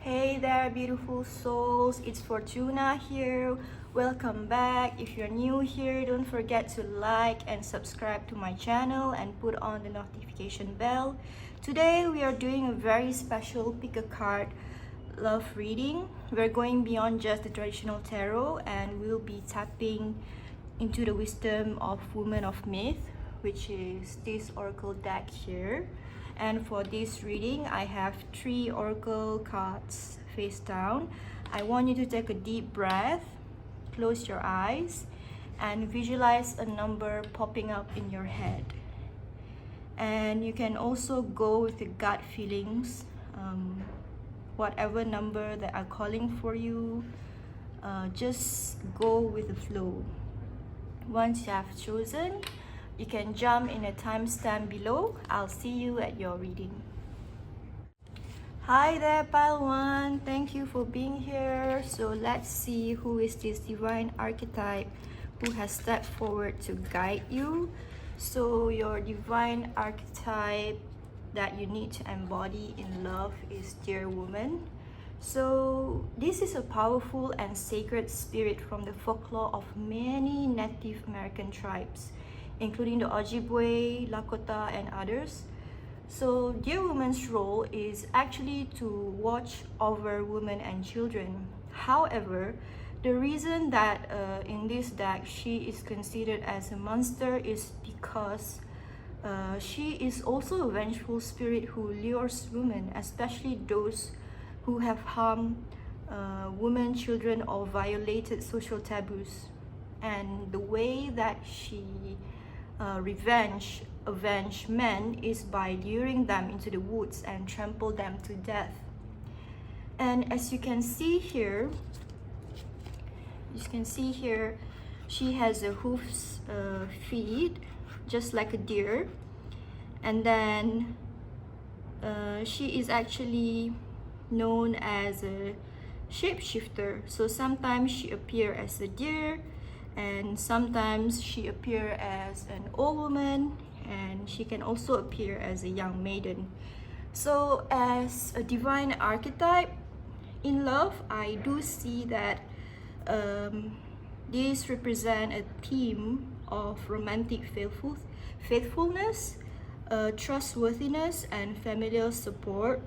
Hey there, beautiful souls. It's Fortuna here. Welcome back. If you're new here, don't forget to like and subscribe to my channel and put on the notification bell. Today, we are doing a very special pick a card love reading. We're going beyond just the traditional tarot and we'll be tapping into the wisdom of women of myth, which is this oracle deck here. And for this reading, I have 3 oracle cards face down. I want you to take a deep breath, close your eyes, and visualize a number popping up in your head. And you can also go with the gut feelings, whatever number that are calling for you, just go with the flow. Once you have chosen, you can jump in a timestamp below. I'll see you at your reading. Hi there, Pile 1. Thank you for being here. So let's see who is this divine archetype who has stepped forward to guide you. So your divine archetype that you need to embody in love is Dear Woman. So this is a powerful and sacred spirit from the folklore of many Native American tribes, including the Ojibwe, Lakota, and others. So Dear Woman's role is actually to watch over women and children. However, the reason that in this deck she is considered as a monster is because she is also a vengeful spirit who lures women, especially those who have harmed women, children, or violated social taboos. And the way that she avenge men is by luring them into the woods and trample them to death. And as you can see here, she has a hoofs, feet, just like a deer. And then she is actually known as a shapeshifter. So sometimes she appears as a deer, and sometimes she appears as an old woman, and she can also appear as a young maiden. So as a divine archetype in love, I do see that this represents a theme of romantic faithfulness, trustworthiness, and familial support.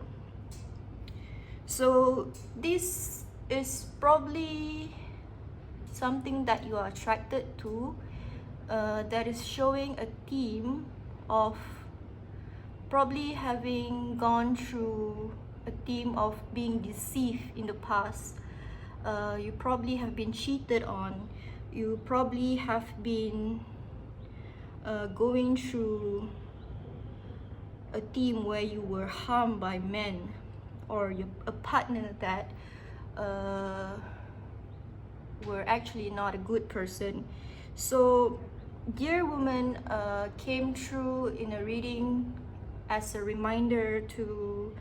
So this is probably something that you are attracted to, that is showing a theme of probably having gone through a theme of being deceived in the past. You probably have been cheated on. You probably have been going through a theme where you were harmed by men, or a partner that were actually not a good person. So Dear Woman came through in a reading as a reminder to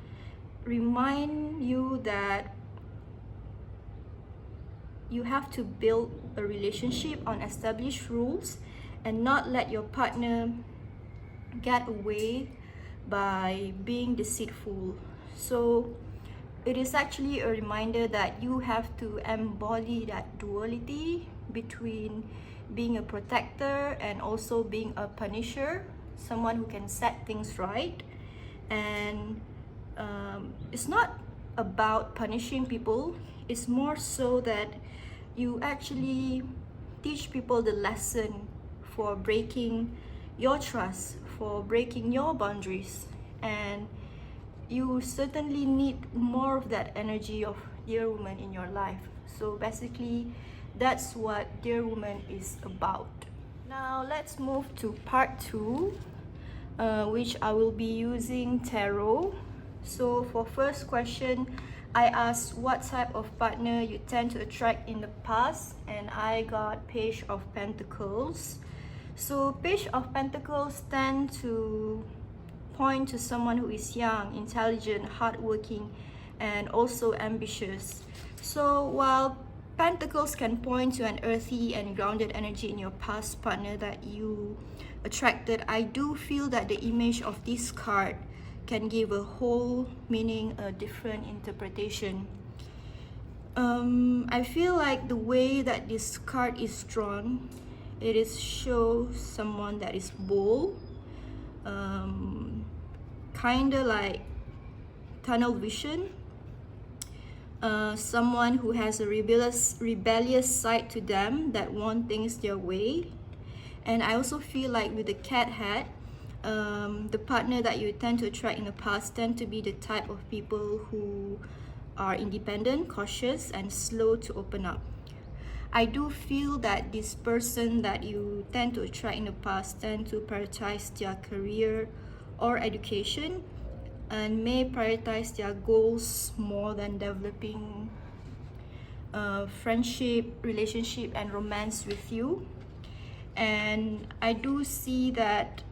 remind you that you have to build a relationship on established rules and not let your partner get away by being deceitful. So it is actually a reminder that you have to embody that duality between being a protector and also being a punisher, someone who can set things right. And it's not about punishing people, it's more so that you actually teach people the lesson for breaking your trust, for breaking your boundaries. And you certainly need more of that energy of Dear Woman in your life. So basically, that's what Dear Woman is about. Now let's move to part 2, which I will be using tarot. So for first question, I asked what type of partner you tend to attract in the past, and I got Page of Pentacles. So Page of Pentacles tend to point to someone who is young, intelligent, hardworking, and also ambitious. So while Pentacles can point to an earthy and grounded energy in your past partner that you attracted, I do feel that the image of this card can give a whole meaning, a different interpretation. I feel like the way that this card is drawn, it is shows someone that is bold, kind of like tunnel vision, someone who has a rebellious side to them that want things their way. And I also feel like with the cat hat, the partner that you tend to attract in the past tend to be the type of people who are independent, cautious, and slow to open up. I do feel that this person that you tend to attract in the past tend to prioritize their career or education, and may prioritize their goals more than developing friendship, relationship, and romance with you. And I do see that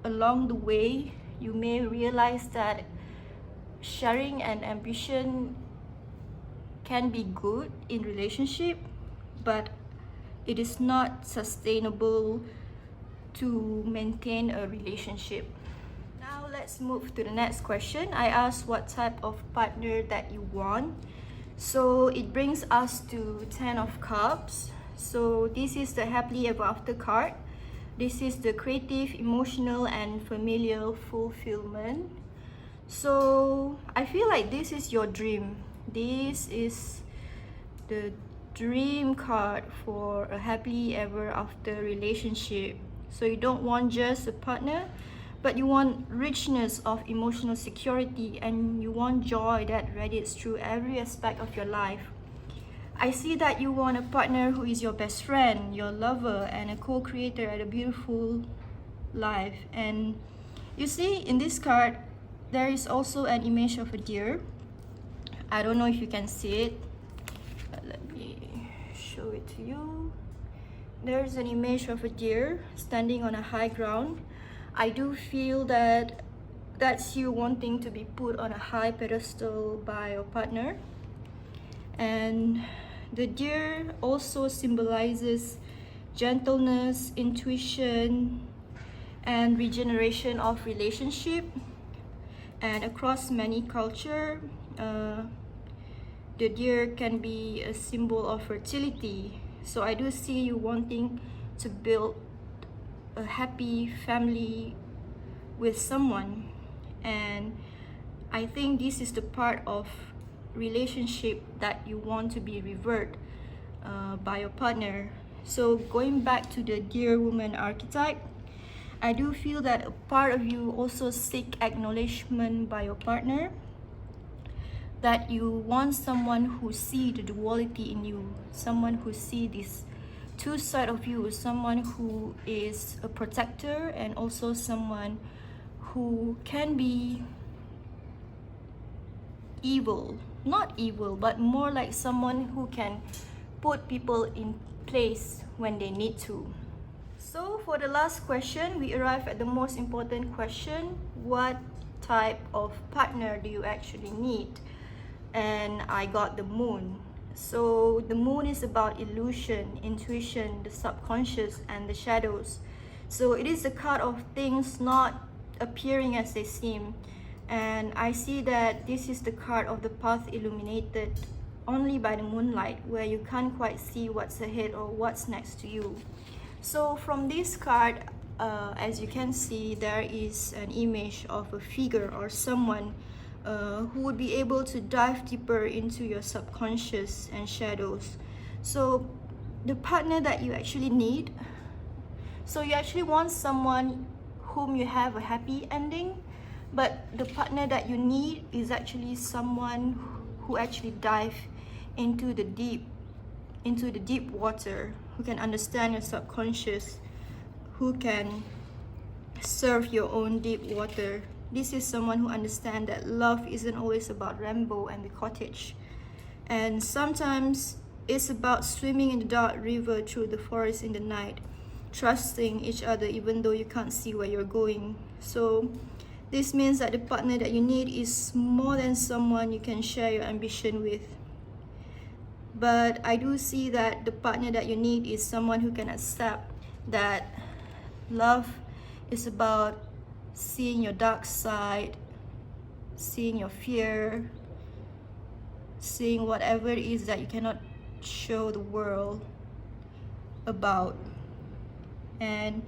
along the way, you may realize that sharing and ambition can be good in relationship, but it is not sustainable to maintain a relationship. Now let's move to the next question. I asked what type of partner that you want. So it brings us to 10 of Cups. So this is the happily ever after card. This is the creative, emotional, and familial fulfillment. So I feel like this is your dream. This is the dream card for a happily ever after relationship. So you don't want just a partner, but you want richness of emotional security, and you want joy that radiates through every aspect of your life. I see that you want a partner who is your best friend, your lover, and a co-creator at a beautiful life. And you see in this card, there is also an image of a deer. I don't know if you can see it, but let me show it to you. There's an image of a deer standing on a high ground. I do feel that that's you wanting to be put on a high pedestal by your partner. And the deer also symbolizes gentleness, intuition, and regeneration of relationship. And across many cultures, the deer can be a symbol of fertility. So I do see you wanting to build a happy family with someone, and I think this is the part of relationship that you want to be revered by your partner. So going back to the dear woman archetype, I do feel that a part of you also seek acknowledgement by your partner, that you want someone who see the duality in you, someone who see this two sides of you, someone who is a protector, and also someone who can be evil, not evil, but more like someone who can put people in place when they need to. So for the last question, we arrive at the most important question: what type of partner do you actually need? And I got the moon. So the moon is about illusion, intuition, the subconscious, and the shadows. So it is a card of things not appearing as they seem. And I see that this is the card of the path illuminated only by the moonlight, where you can't quite see what's ahead or what's next to you. So from this card, as you can see, there is an image of a figure or someone who would be able to dive deeper into your subconscious and shadows. So the partner that you actually need, so you actually want someone whom you have a happy ending, but the partner that you need is actually someone who actually dive into the deep water, who can understand your subconscious, who can surf your own deep water. This is someone who understands that love isn't always about rainbow and the cottage, and sometimes it's about swimming in the dark river through the forest in the night, trusting each other even though you can't see where you're going. So this means that the partner that you need is more than someone you can share your ambition with. But I do see that the partner that you need is someone who can accept that love is about seeing your dark side, seeing your fear, seeing whatever it is that you cannot show the world about. And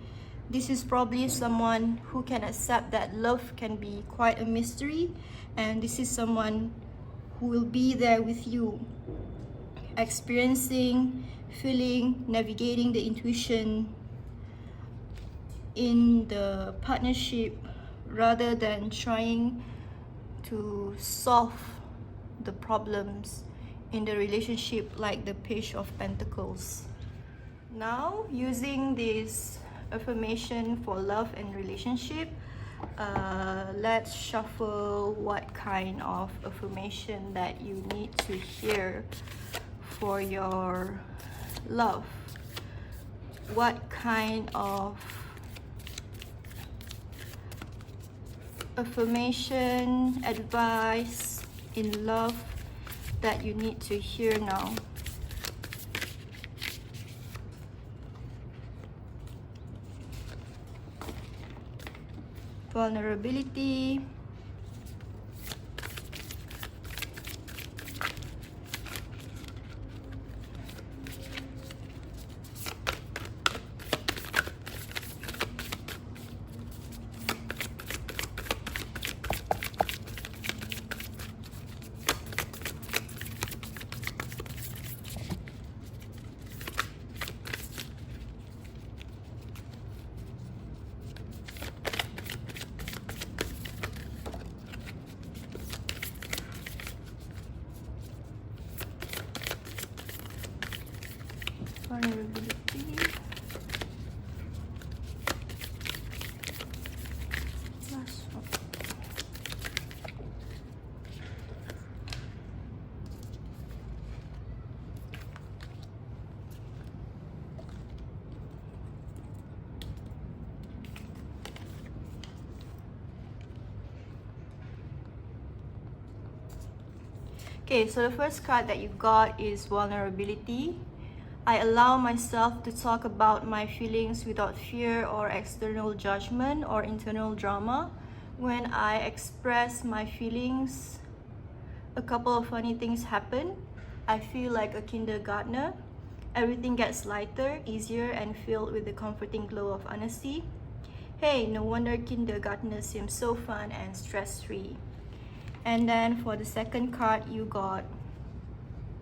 this is probably someone who can accept that love can be quite a mystery, and this is someone who will be there with you, experiencing, feeling, navigating the intuition in the partnership, rather than trying to solve the problems in the relationship like the Page of Pentacles. Now, using this affirmation for love and relationship, let's shuffle what kind of affirmation that you need to hear for your love. What kind of affirmation, advice in love that you need to hear now? Vulnerability, vulnerability, last one. Okay, so the first card that you got is vulnerability. I allow myself to talk about my feelings without fear or external judgment or internal drama. When I express my feelings, a couple of funny things happen. I feel like a kindergartner. Everything gets lighter, easier, and filled with the comforting glow of honesty. Hey, no wonder kindergartners seem so fun and stress-free. And then for the second card, you got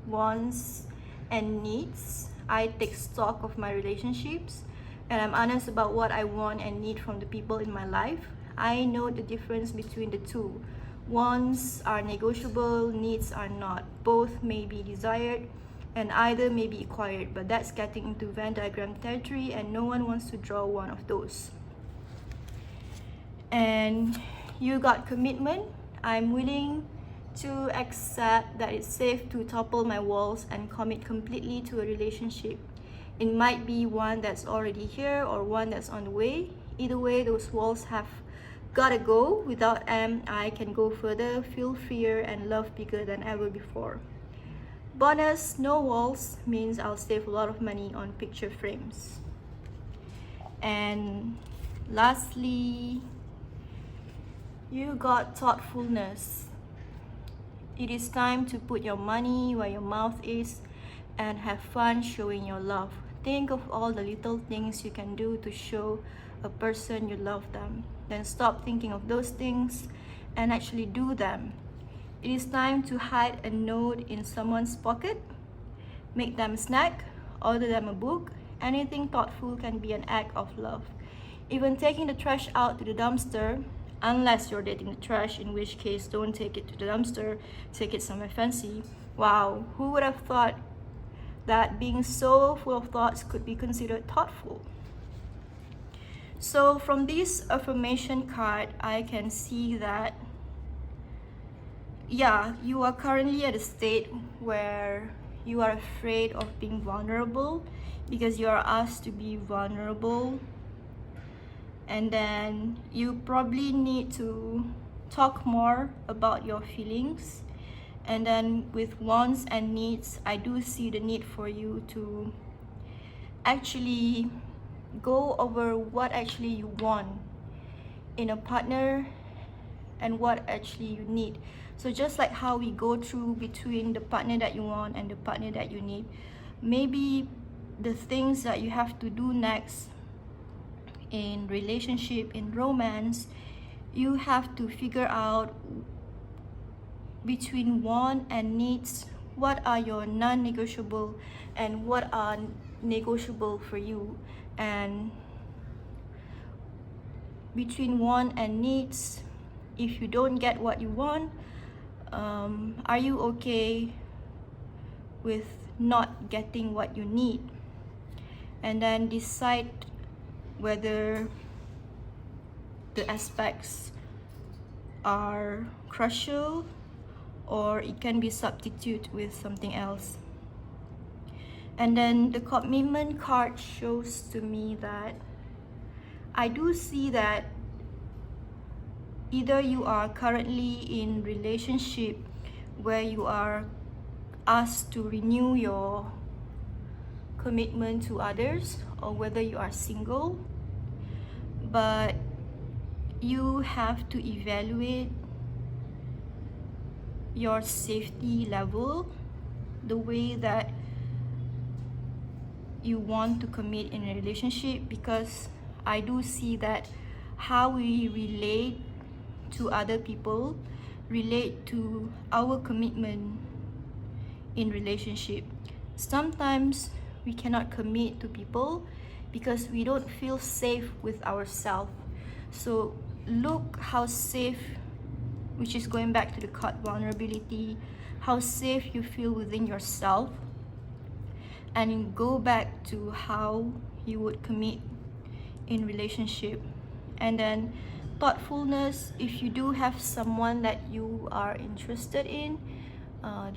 wants and needs. I take stock of my relationships and I'm honest about what I want and need from the people in my life. I know the difference between the two. Wants are negotiable, needs are not. Both may be desired and either may be acquired, but that's getting into Venn diagram territory and no one wants to draw one of those. And you got commitment. I'm willing to accept that it's safe to topple my walls and commit completely to a relationship. It might be one that's already here or one that's on the way. Either way, those walls have gotta go. Without them, I can go further, feel freer, and love bigger than ever before. Bonus, no walls means I'll save a lot of money on picture frames. And lastly, you got thoughtfulness. It is time to put your money where your mouth is and have fun showing your love. Think of all the little things you can do to show a person you love them. Then stop thinking of those things and actually do them. It is time to hide a note in someone's pocket, make them a snack, order them a book. Anything thoughtful can be an act of love. Even taking the trash out to the dumpster, unless you're dating the trash, in which case don't take it to the dumpster, take it somewhere fancy. Wow, who would have thought that being so full of thoughts could be considered thoughtful? So from this affirmation card, I can see that, yeah, you are currently at a state where you are afraid of being vulnerable because you are asked to be vulnerable. And then you probably need to talk more about your feelings. And then with wants and needs, I do see the need for you to actually go over what actually you want in a partner and what actually you need. So just like how we go through between the partner that you want and the partner that you need, maybe the things that you have to do next in relationship, in romance, you have to figure out between want and needs, what are your non-negotiable and what are negotiable for you. And between want and needs, if you don't get what you want, are you okay with not getting what you need? And then decide whether the aspects are crucial or it can be substituted with something else. And then the commitment card shows to me that I do see that either you are currently in relationship where you are asked to renew your commitment to others, or whether you are single, but you have to evaluate your safety level, the way that you want to commit in a relationship, because I do see that how we relate to other people relate to our commitment in relationship. Sometimes we cannot commit to people because we don't feel safe with ourselves. So look how safe, which is going back to the card vulnerability, how safe you feel within yourself, and go back to how you would commit in relationship. And then thoughtfulness, if you do have someone that you are interested in,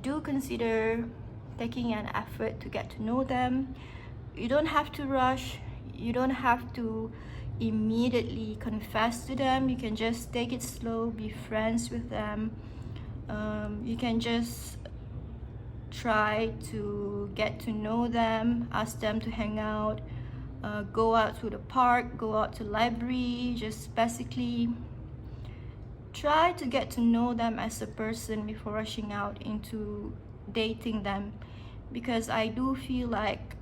do consider taking an effort to get to know them. You don't have to rush, you don't have to immediately confess to them. You can just take it slow, be friends with them. You can just try to get to know them, ask them to hang out, go out to the park, go out to library, just basically try to get to know them as a person before rushing out into dating them. Because I do feel like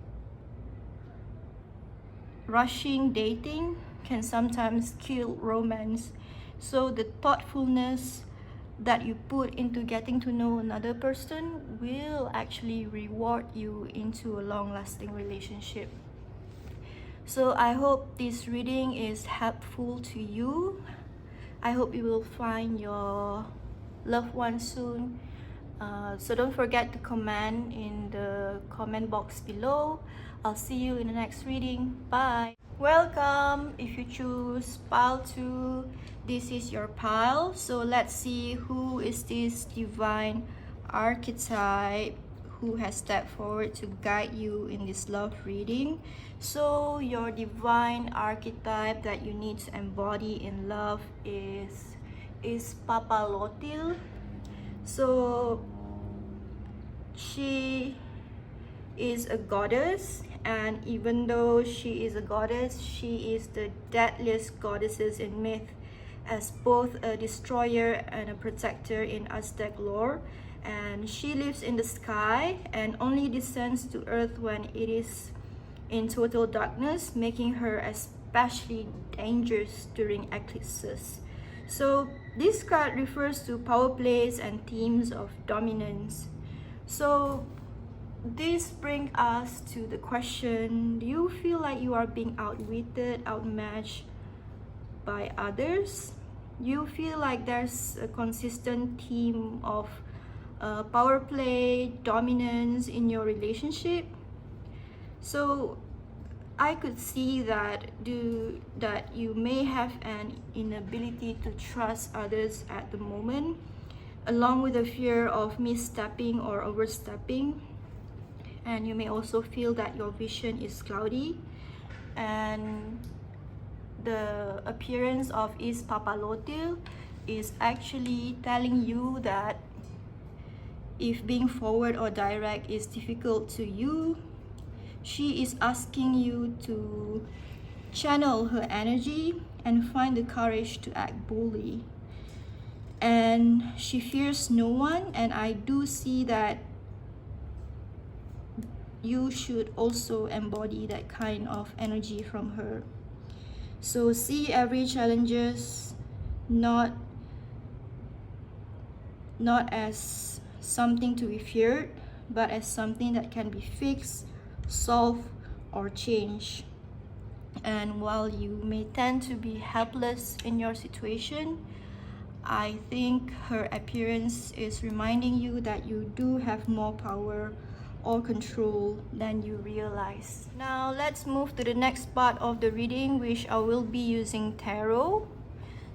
rushing dating can sometimes kill romance. So the thoughtfulness that you put into getting to know another person will actually reward you into a long-lasting relationship. So I hope this reading is helpful to you. I hope you will find your loved one soon. So don't forget to comment in the comment box below. I'll see you in the next reading. Bye. Welcome. If you choose pile 2, this is your pile. So let's see who is this divine archetype who has stepped forward to guide you in this love reading. So your divine archetype that you need to embody in love is Papalotil. So she is a goddess, and even though she is a goddess, she is the deadliest goddesses in myth, as both a destroyer and a protector in Aztec lore. And she lives in the sky and only descends to earth when it is in total darkness, making her especially dangerous during eclipses. So this card refers to power plays and themes of dominance. So this brings us to the question, do you feel like you are being outwitted, outmatched by others? You feel like there's a consistent theme of power play, dominance in your relationship? So I could see that you may have an inability to trust others at the moment, along with the fear of misstepping or overstepping. And you may also feel that your vision is cloudy, and the appearance of Is Papalotil is actually telling you that if being forward or direct is difficult to you, she is asking you to channel her energy and find the courage to act boldly. And she fears no one, and I do see that you should also embody that kind of energy from her. So see every challenges not as something to be feared, but as something that can be fixed, solved, or changed. And while you may tend to be helpless in your situation, I think her appearance is reminding you that you do have more power or control than you realize. Now let's move to the next part of the reading, which I will be using tarot.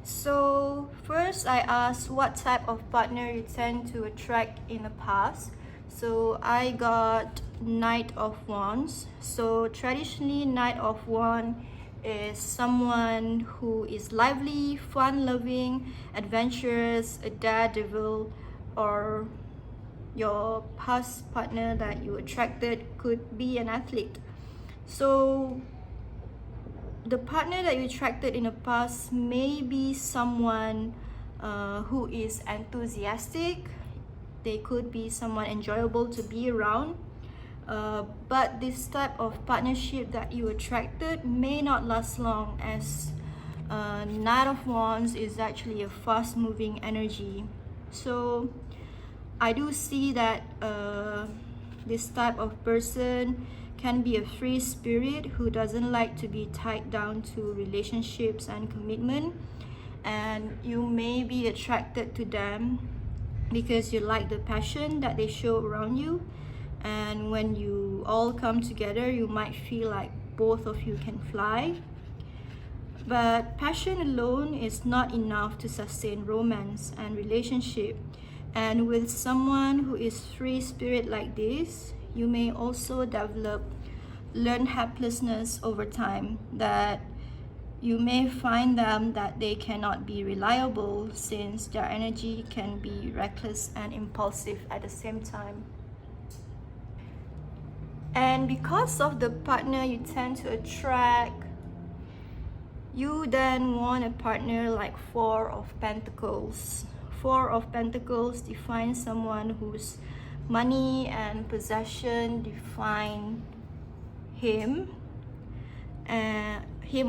So first I asked what type of partner you tend to attract in the past. So I got Knight of Wands. So traditionally, Knight of Wands is someone who is lively, fun-loving, adventurous, a daredevil, or your past partner that you attracted could be an athlete. So the partner that you attracted in the past may be someone who is enthusiastic. They could be someone enjoyable to be around. But this type of partnership that you attracted may not last long, as Knight of Wands is actually a fast-moving energy. So I do see that this type of person can be a free spirit who doesn't like to be tied down to relationships and commitment, and you may be attracted to them because you like the passion that they show around you. And when you all come together, you might feel like both of you can fly. But passion alone is not enough to sustain romance and relationship. And with someone who is free spirit like this, you may also develop learned helplessness over time, that you may find them that they cannot be reliable, since their energy can be reckless and impulsive at the same time. And because of the partner you tend to attract, you then want a partner like Four of Pentacles. Four of Pentacles defines someone whose money and possession define him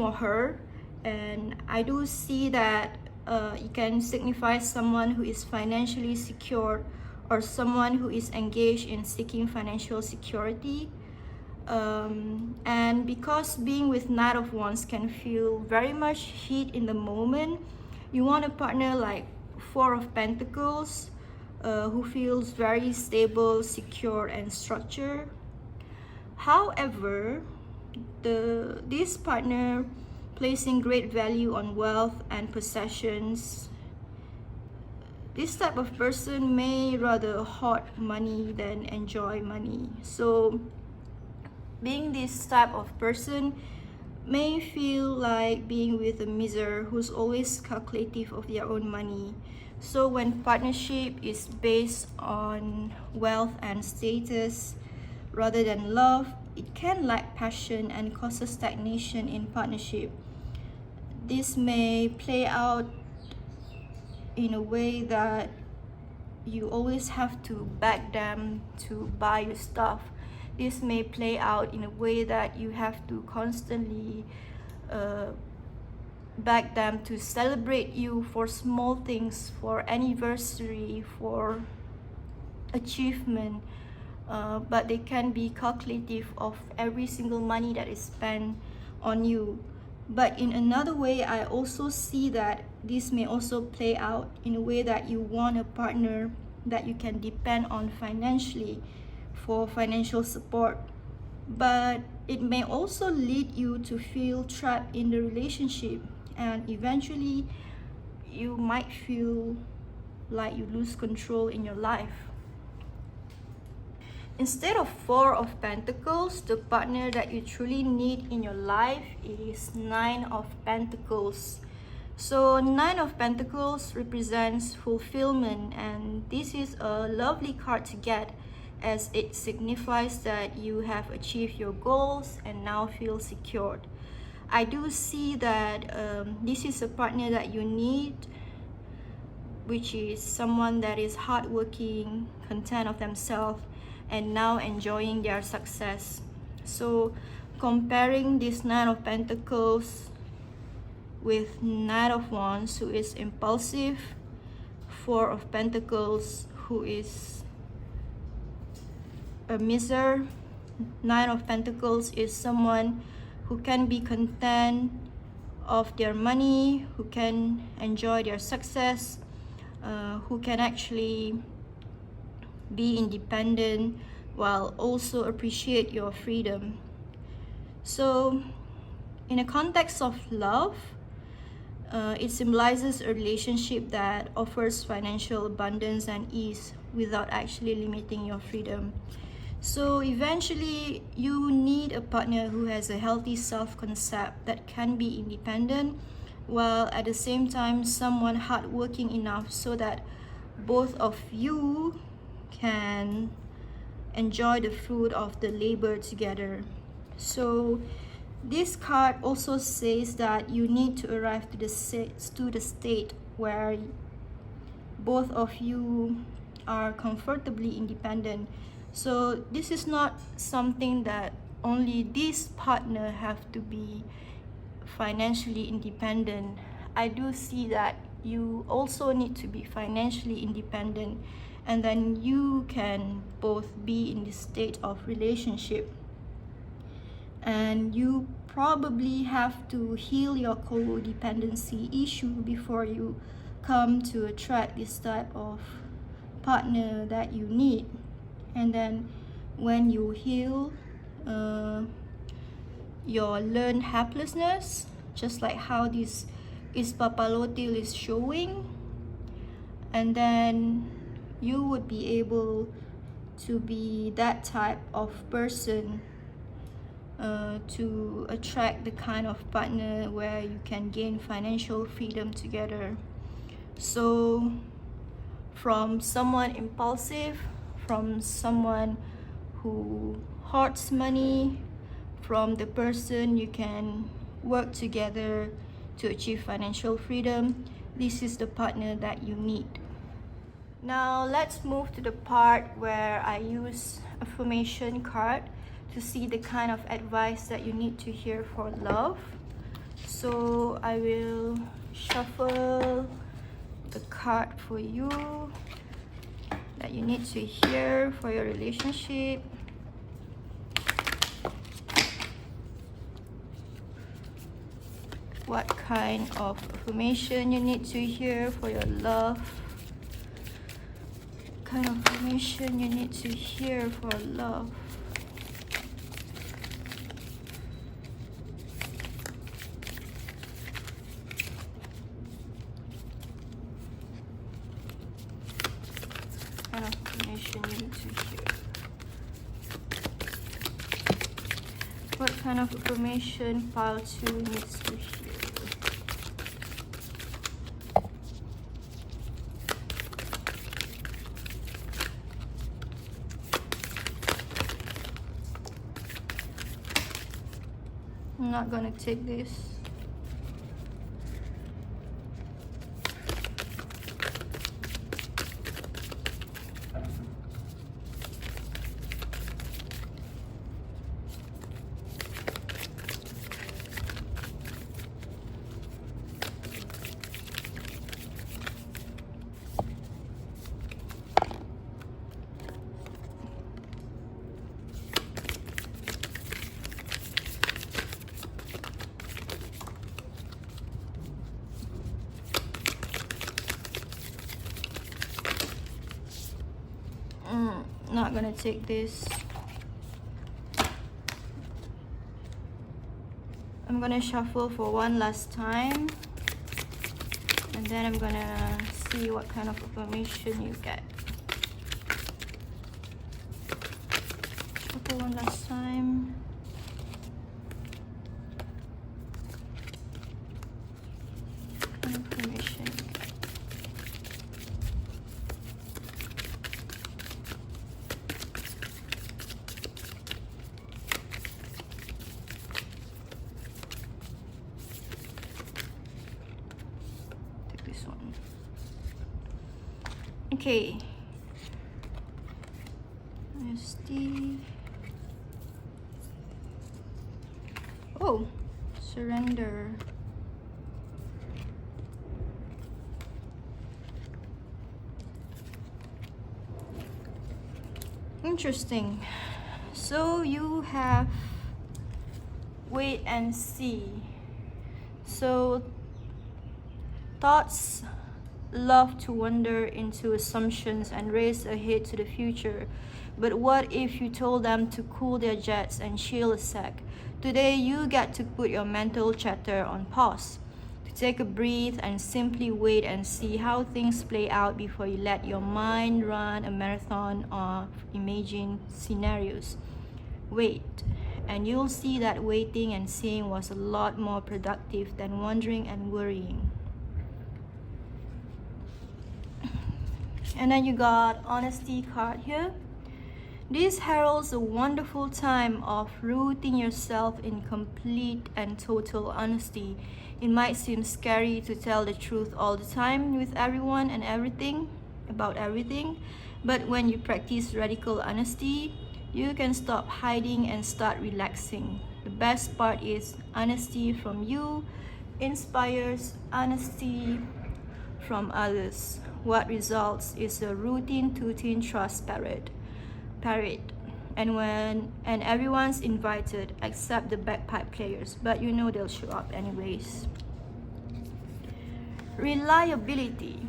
or her. And I do see that it can signify someone who is financially secure, or someone who is engaged in seeking financial security. And because being with Knight of Wands can feel very much heat in the moment, you want a partner like Four of Pentacles, who feels very stable, secure, and structured. However, this partner placing great value on wealth and possessions, this type of person may rather hoard money than enjoy money. So being this type of person may feel like being with a miser who's always calculative of their own money. So when partnership is based on wealth and status rather than love, it can lack passion and causes stagnation in partnership. This may play out in a way that you always have to beg them to buy your stuff. This may play out in a way that you have to constantly beg them to celebrate you for small things, for anniversary, for achievement. But they can be calculative of every single money that is spent on you. But in another way, I also see that this may also play out in a way that you want a partner that you can depend on financially for financial support. But it may also lead you to feel trapped in the relationship, and eventually you might feel like you lose control in your life. Instead of Four of Pentacles, the partner that you truly need in your life is Nine of Pentacles. So Nine of Pentacles represents fulfillment, and this is a lovely card to get, as it signifies that you have achieved your goals and now feel secured. I do see that this is a partner that you need, which is someone that is hardworking, content of themselves, and now enjoying their success. So comparing this Nine of Pentacles with Knight of Wands, who is impulsive, Four of Pentacles, who is a miser. Nine of Pentacles is someone who can be content of their money, who can enjoy their success, who can actually be independent while also appreciate your freedom. So in a context of love, it symbolizes a relationship that offers financial abundance and ease without actually limiting your freedom. So eventually, you need a partner who has a healthy self-concept that can be independent, while at the same time someone hardworking enough so that both of you can enjoy the fruit of the labor together. So this card also says that you need to arrive to the state where both of you are comfortably independent. So this is not something that only this partner have to be financially independent. I do see that you also need to be financially independent, and then you can both be in this state of relationship. And you probably have to heal your codependency issue before you come to attract this type of partner that you need. And then when you heal your learned helplessness, just like how this is Papalotil is showing, and then you would be able to be that type of person to attract the kind of partner where you can gain financial freedom together. So from someone impulsive, from someone who hoards money, from the person you can work together to achieve financial freedom, this is the partner that you need. Now let's move to the part where I use affirmation card to see the kind of advice that you need to hear for love. So I will shuffle the card for you that you need to hear for your relationship. What kind of affirmation you need to hear for your love? What kind of affirmation you need to hear for love? What kind of affirmation you need to hear? What kind of affirmation pile 2 needs to hear? I'm not gonna take this. Not gonna take this. I'm gonna shuffle for one last time, and then I'm gonna see what kind of affirmation you get. Shuffle one last time. What kind of affirmation you get? Okay. Honesty. Oh, surrender. Interesting. So you have wait and see. So thoughts love to wander into assumptions and race ahead to the future. But what if you told them to cool their jets and chill a sec? Today you get to put your mental chatter on pause, to take a breath and simply wait and see how things play out before you let your mind run a marathon of imagined scenarios. Wait, and you'll see that waiting and seeing was a lot more productive than wondering and worrying. And then you got honesty card here. This heralds a wonderful time of rooting yourself in complete and total honesty. It might seem scary to tell the truth all the time with everyone and everything, about everything, but when you practice radical honesty, you can stop hiding and start relaxing. The best part is honesty from you inspires honesty from others. What results is a routine to trust parade. And everyone's invited except the bagpipe players, but you know they'll show up anyways. Reliability.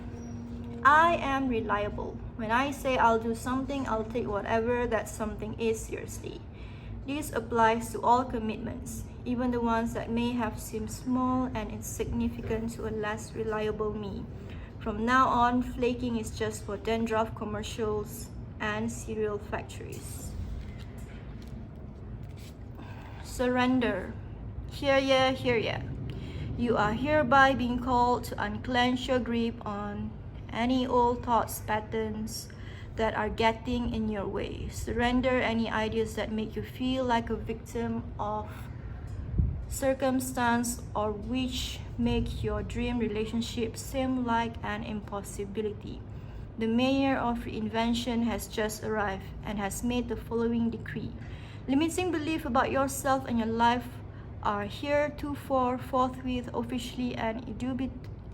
I am reliable. When I say I'll do something, I'll take whatever that something is seriously. This applies to all commitments, even the ones that may have seemed small and insignificant to a less reliable me. From now on, flaking is just for dandruff commercials and cereal factories. Surrender. Hear ya. You are hereby being called to unclench your grip on any old thoughts, patterns that are getting in your way. Surrender any ideas that make you feel like a victim of circumstance or which make your dream relationship seem like an impossibility. The mayor of reinvention has just arrived and has made the following decree. Limiting belief about yourself and your life are heretofore forthwith officially and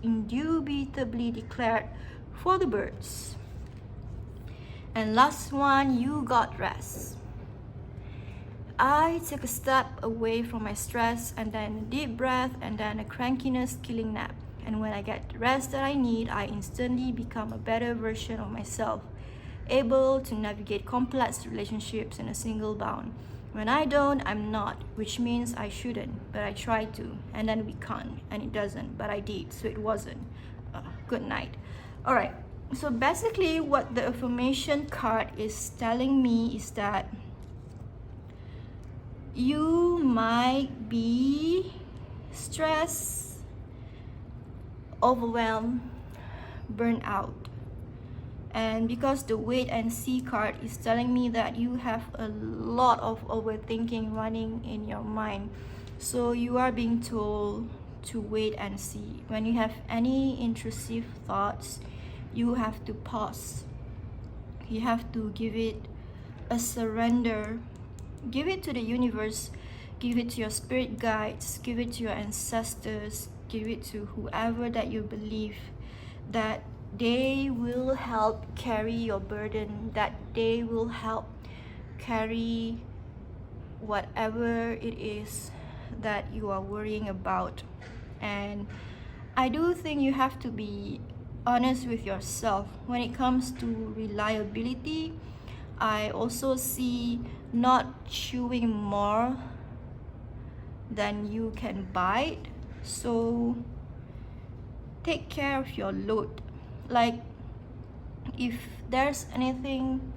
indubitably declared for the birds. And last one, you got rest. I take a step away from my stress and then a deep breath and then a crankiness killing nap. And when I get the rest that I need, I instantly become a better version of myself, able to navigate complex relationships in a single bound. When I don't, I'm not, which means I shouldn't, but I try to, and then we can't, and it doesn't, but I did, so it wasn't. Good night. All right, so basically what the affirmation card is telling me is that you might be stressed, overwhelmed, burnt out. And because the wait and see card is telling me that you have a lot of overthinking running in your mind, so you are being told to wait and see. When you have any intrusive thoughts, you have to pause. You have to give it a surrender. Give it to the universe, give it to your spirit guides, give it to your ancestors, give it to whoever that you believe that they will help carry your burden, that they will help carry whatever it is that you are worrying about. And I do think you have to be honest with yourself when it comes to reliability. I also see not chewing more than you can bite. So take care of your load. Like, if there's anything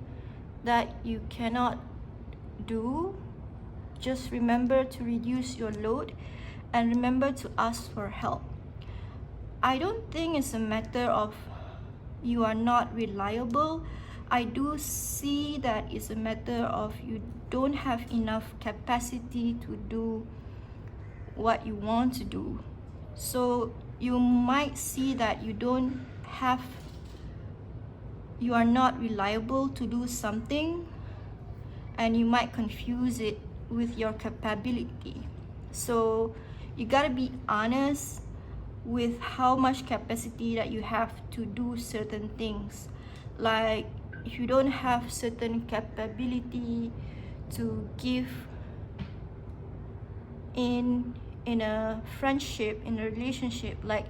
that you cannot do, just remember to reduce your load and remember to ask for help. I don't think it's a matter of you are not reliable. I do see that it's a matter of you don't have enough capacity to do what you want to do. So you might see that you don't have you are not reliable to do something, and you might confuse it with your capability. So you gotta be honest with how much capacity that you have to do certain things. Like if you don't have certain capability to give in a friendship, in a relationship, like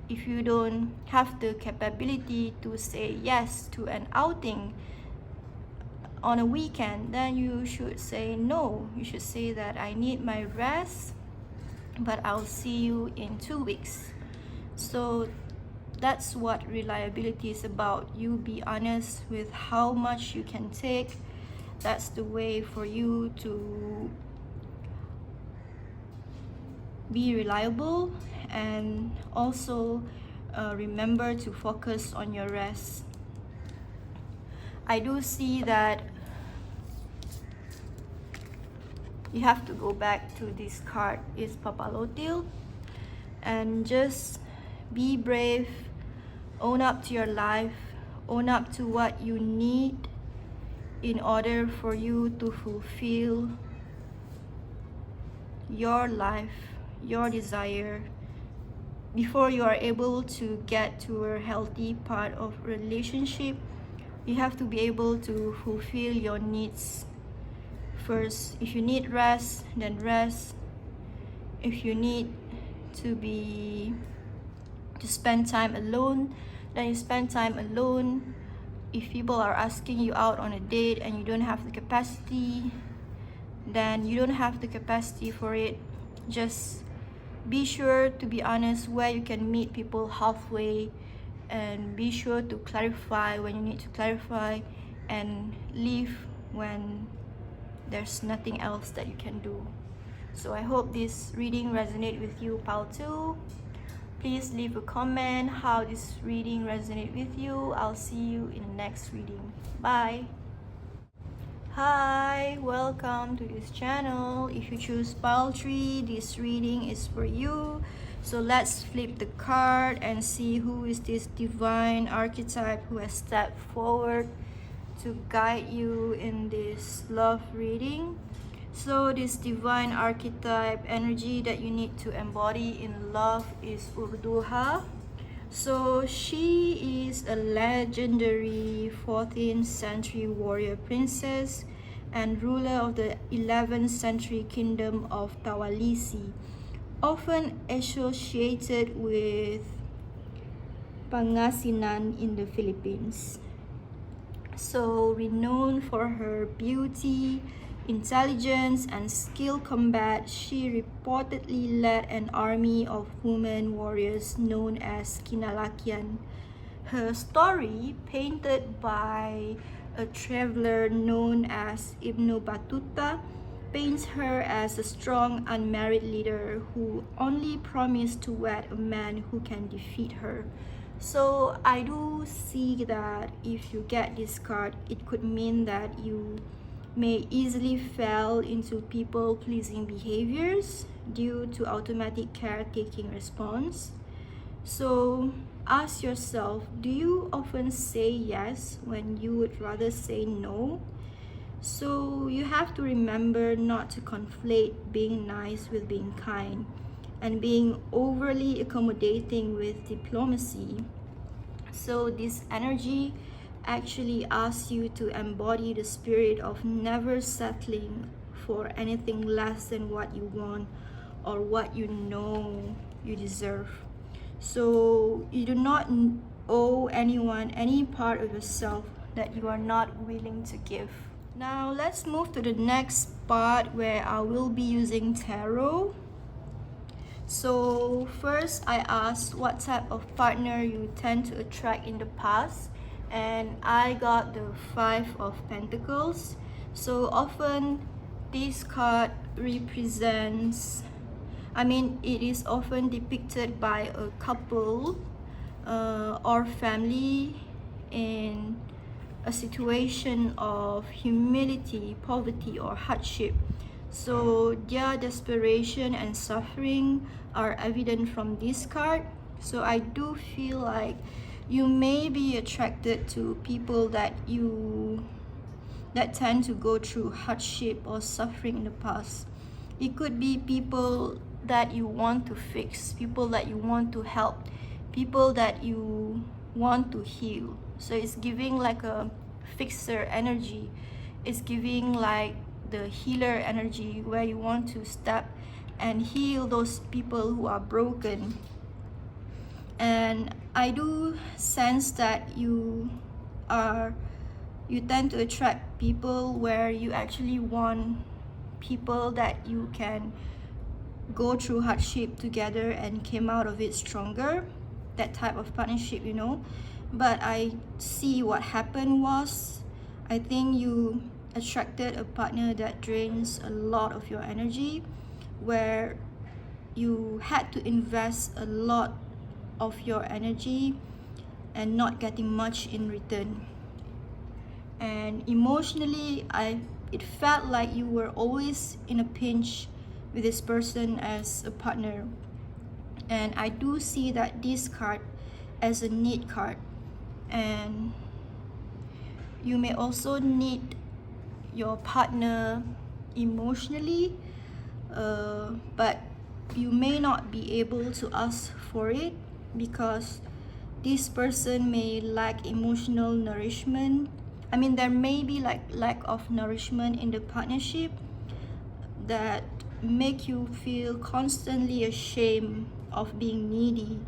if you don't have the capability to say yes to an outing on a weekend, then you should say no. You should say that I need my rest, but I'll see you in 2 weeks. So that's what reliability is about. You be honest with how much you can take. That's the way for you to be reliable, and also remember to focus on your rest. I do see that you have to go back to this card is Papalotil, and just be brave, own up to your life, own up to what you need in order for you to fulfill your life, your desire. Before you are able to get to a healthy part of relationship, you have to be able to fulfill your needs first. If you need rest, then rest. If you need to spend time alone, then you spend time alone. If people are asking you out on a date and you don't have the capacity, then you don't have the capacity for it. Just be sure to be honest where you can meet people halfway, and be sure to clarify when you need to clarify, and leave when there's nothing else that you can do. So I hope this reading resonates with you, pile 2. Please leave a comment how this reading resonates with you. I'll see you in the next reading. Bye. Hi, welcome to this channel. If you choose pile 3, this reading is for you. So let's flip the card and see who is this divine archetype who has stepped forward to guide you in this love reading. So this divine archetype energy that you need to embody in love is Urduha. So she is a legendary 14th century warrior princess and ruler of the 11th century kingdom of Tawalisi, often associated with Pangasinan in the Philippines. So renowned for her beauty, intelligence, and skilled combat, she reportedly led an army of women warriors known as Kinalakian. Her story, painted by a traveler known as Ibn Battuta, paints her as a strong unmarried leader who only promised to wed a man who can defeat her. So I do see that if you get this card, it could mean that you may easily fall into people-pleasing behaviors due to automatic caretaking response. So ask yourself, do you often say yes when you would rather say no? So you have to remember not to conflate being nice with being kind, and being overly accommodating with diplomacy. So this energy actually asks you to embody the spirit of never settling for anything less than what you want or what you know you deserve. So you do not owe anyone any part of yourself that you are not willing to give. Now let's move to the next part where I will be using tarot. So first I asked what type of partner you tend to attract in the past, and I got the 5 of Pentacles. So often this card represents, it is often depicted by a couple or family in a situation of humility, poverty, or hardship. So their desperation and suffering are evident from this card. So I do feel like You may be attracted to people that tend to go through hardship or suffering in the past. It could be people that you want to fix, people that you want to help, people that you want to heal. So it's giving like a fixer energy. It's giving like the healer energy, where you want to step and heal those people who are broken. And I do sense that you tend to attract people where you actually want people that you can go through hardship together and came out of it stronger, that type of partnership, you know. But I see what happened was, I think you attracted a partner that drains a lot of your energy, where you had to invest a lot of your energy and not getting much in return. And emotionally, it felt like you were always in a pinch with this person as a partner. And I do see that this card as a need card, and you may also need your partner emotionally, but you may not be able to ask for it because this person may lack emotional nourishment. I mean, there may be like lack of nourishment in the partnership that make you feel constantly ashamed of being needy.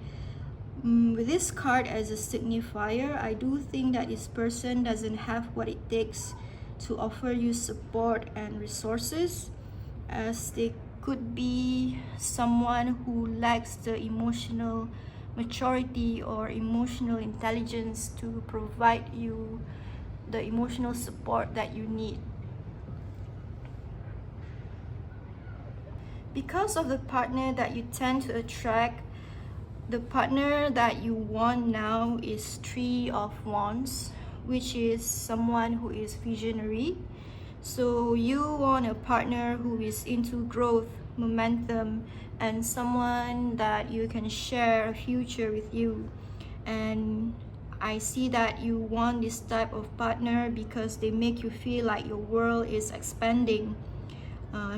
With this card as a signifier, I do think that this person doesn't have what it takes to offer you support and resources, as they could be someone who lacks the emotional maturity or emotional intelligence to provide you the emotional support that you need. Because of the partner that you tend to attract, the partner that you want now is Three of Wands, which is someone who is visionary. So you want a partner who is into growth, momentum, and someone that you can share a future with you. And I see that you want this type of partner because they make you feel like your world is expanding.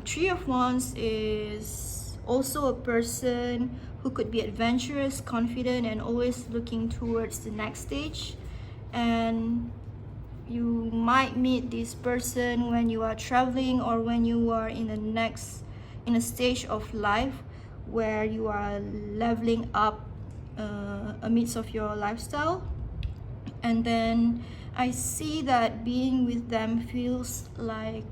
Three of Wands is also a person who could be adventurous, confident, and always looking towards the next stage. And you might meet this person when you are traveling or when you are in a stage of life where you are leveling up amidst of your lifestyle. And then I see that being with them feels like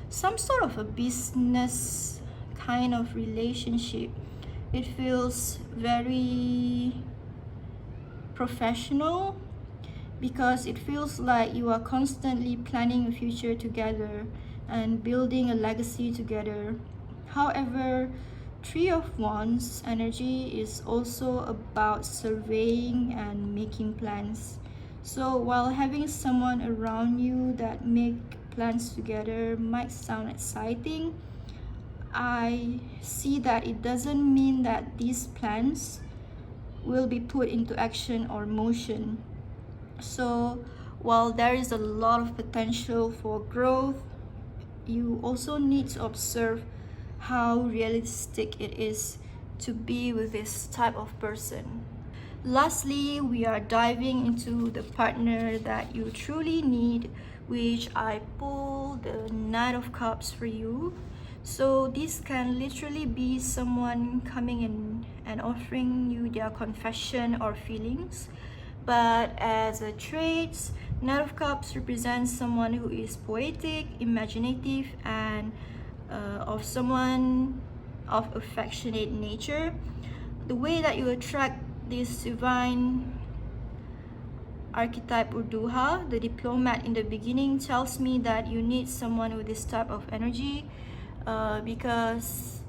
some sort of a business kind of relationship. It feels very professional because it feels like you are constantly planning a future together and building a legacy together. However, Three of Wands energy is also about surveying and making plans. So while having someone around you that make plans together might sound exciting, I see that it doesn't mean that these plans will be put into action or motion. So while there is a lot of potential for growth, you also need to observe how realistic it is to be with this type of person. Lastly, we are diving into the partner that you truly need, which I pull the Knight of Cups for you. So this can literally be someone coming in and offering you their confession or feelings. But as a trait, Knight of Cups represents someone who is poetic, imaginative, and of someone of affectionate nature. The way that you attract this divine archetype Urduha, the diplomat in the beginning, tells me that you need someone with this type of energy because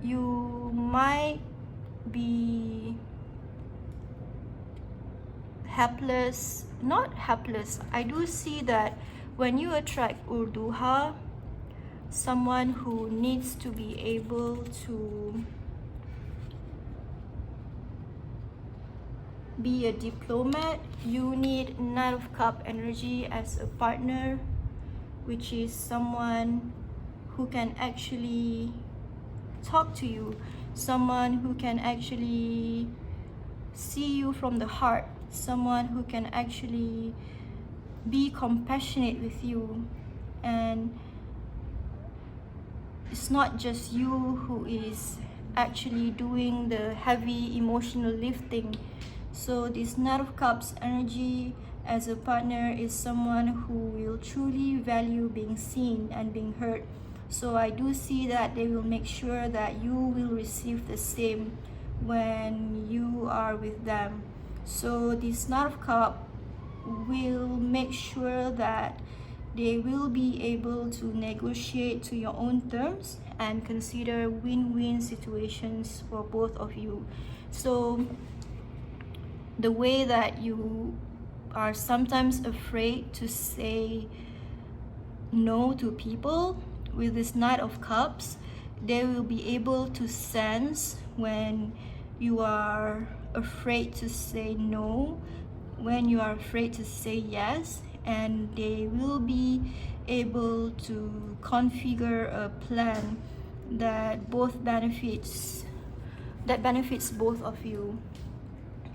you might be not helpless. I do see that when you attract Urduha, someone who needs to be able to be a diplomat. You need Knight of Cup energy as a partner, which is someone who can actually talk to you, someone who can actually see you from the heart, someone who can actually be compassionate with you. And it's not just you who is actually doing the heavy emotional lifting. So this Knight of Cups energy as a partner is someone who will truly value being seen and being heard. So I do see that they will make sure that you will receive the same when you are with them. So this Knight of Cups will make sure that they will be able to negotiate to your own terms and consider win-win situations for both of you. So the way that you are sometimes afraid to say no to people, with this Knight of Cups, they will be able to sense when you are afraid to say no, when you are afraid to say yes, and they will be able to configure a plan that benefits both of you.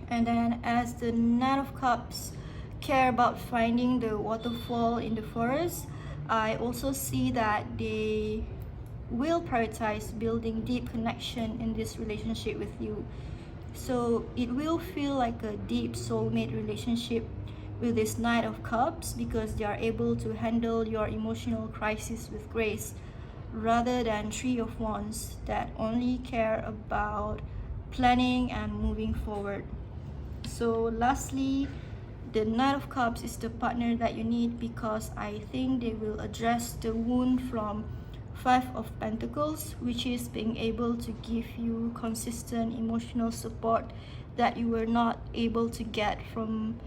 And then as the Knight of Cups care about finding the waterfall in the forest, I also see that they will prioritize building deep connection in this relationship with you. So it will feel like a deep soulmate relationship with this Knight of Cups, because they are able to handle your emotional crisis with grace, rather than Three of Wands that only care about planning and moving forward. So lastly, the Knight of Cups is the partner that you need, because I think they will address the wound from Five of Pentacles, which is being able to give you consistent emotional support that you were not able to get from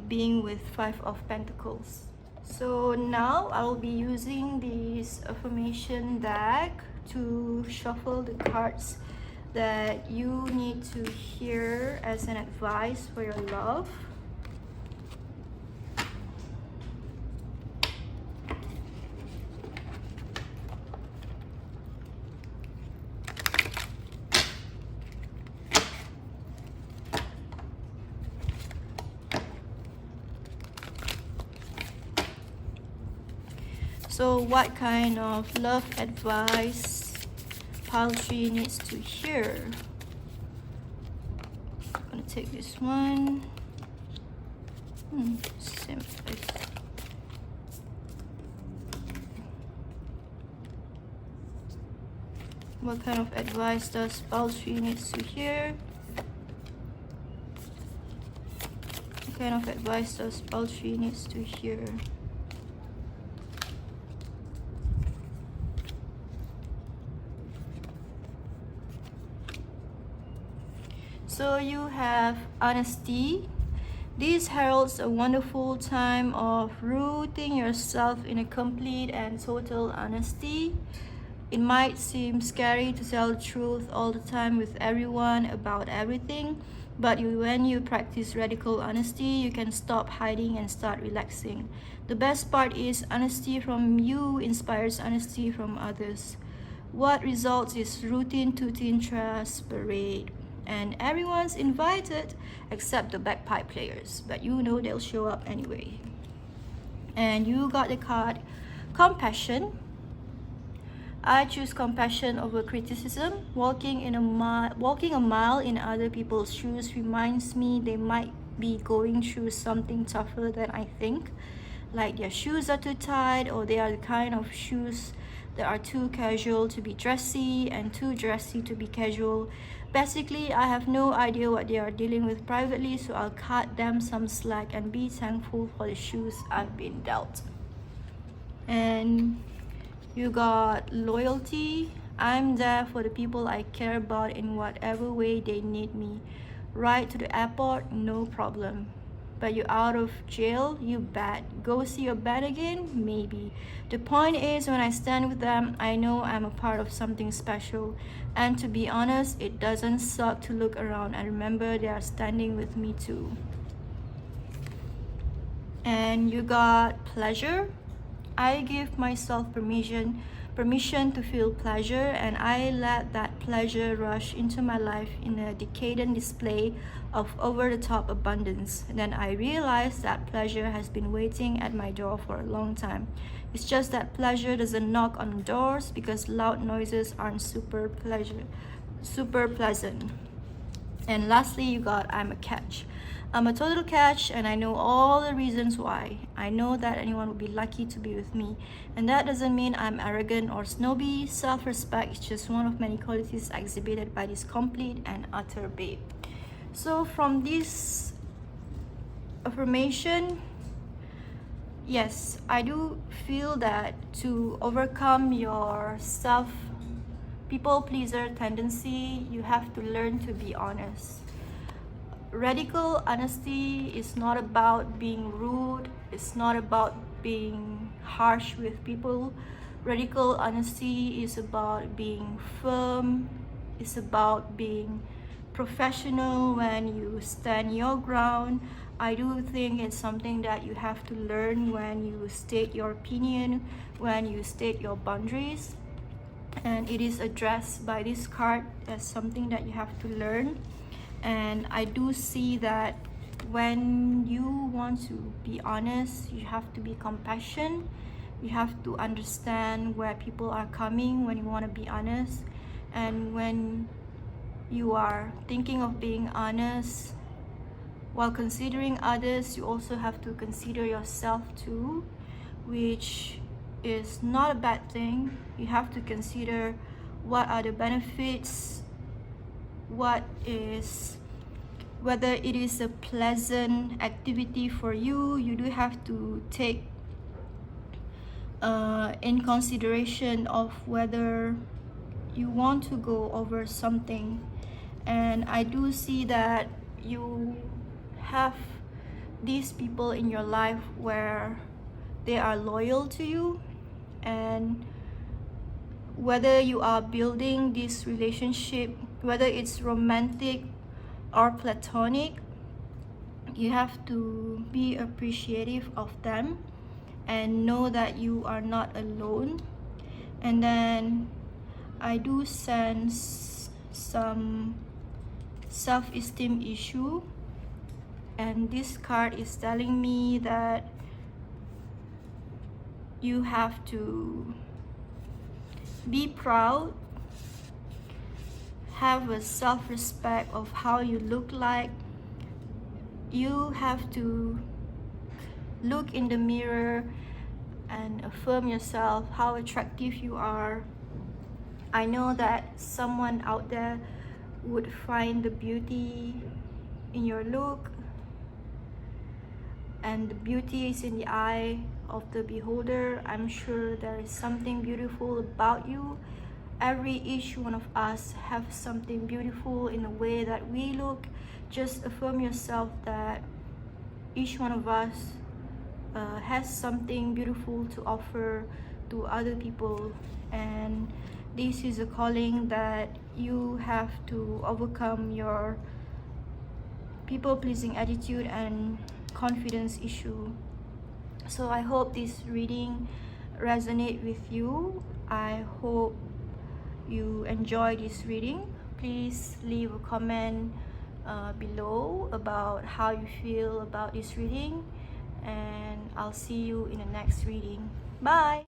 being with Five of Pentacles. So now I'll be using this affirmation deck to shuffle the cards that you need to hear as an advice for your love. So what kind of love advice pile 3 needs to hear? I'm gonna take this one. Same place. What kind of advice does pile 3 needs to hear? What kind of advice does pile 3 needs to hear? So you have honesty. This heralds a wonderful time of rooting yourself in a complete and total honesty. It might seem scary to tell the truth all the time with everyone about everything, but when you practice radical honesty, you can stop hiding and start relaxing. The best part is honesty from you inspires honesty from others. What results is routine tooting trust parade. And everyone's invited except the bagpipe players, but you know they'll show up anyway. And you got the card compassion. I choose compassion over criticism. Walking a mile in other people's shoes reminds me they might be going through something tougher than I think, like their shoes are too tight, or they are the kind of shoes that are too casual to be dressy and too dressy to be casual. Basically, I have no idea what they are dealing with privately, so I'll cut them some slack and be thankful for the shoes I've been dealt. And you got loyalty. I'm there for the people I care about in whatever way they need me. Ride to the airport, no problem. but you're out of jail, you bet. Go see your bet again? Maybe. The point is, when I stand with them, I know I'm a part of something special. And to be honest, it doesn't suck to look around and remember they are standing with me too. And you got pleasure. I give myself permission to feel pleasure, and I let that pleasure rush into my life in a decadent display of over-the-top abundance. And then I realized that pleasure has been waiting at my door for a long time. It's just that pleasure doesn't knock on doors because loud noises aren't super pleasant. And lastly, you got I'm a catch. I'm a total catch, and I know all the reasons why. I know that anyone would be lucky to be with me, and that doesn't mean I'm arrogant or snobby. Self-respect is just one of many qualities exhibited by this complete and utter babe. So from this affirmation, yes, I do feel that to overcome your people pleaser tendency, you have to learn to be honest. Radical honesty is not about being rude, it's not about being harsh with people. Radical honesty is about being firm, it's about being professional when you stand your ground. I do think it's something that you have to learn when you state your opinion, when you state your boundaries. And it is addressed by this card as something that you have to learn. And I do see that when you want to be honest, you have to be compassionate. You have to understand where people are coming when you want to be honest. And when you are thinking of being honest, while considering others, you also have to consider yourself too, which is not a bad thing. You have to consider what are the benefits, whether it is a pleasant activity for you. You do have to take in consideration of whether you want to go over something. And I do see that you have these people in your life where they are loyal to you, and whether you are building this relationship, whether it's romantic or platonic, you have to be appreciative of them and know that you are not alone. And then I do sense some self-esteem issue, and this card is telling me that you have to be proud, have a self-respect of how you look like. You have to look in the mirror and affirm yourself how attractive you are. I know that someone out there would find the beauty in your look, and the beauty is in the eye of the beholder. I'm sure there is something beautiful about you. Each one of us have something beautiful in the way that we look. Just affirm yourself that each one of us has something beautiful to offer to other people, and this is a calling that you have to overcome your people-pleasing attitude and confidence issue. So I hope this reading resonates with you. I hope you enjoy this reading. Please leave a comment below about how you feel about this reading, and I'll see you in the next reading. Bye.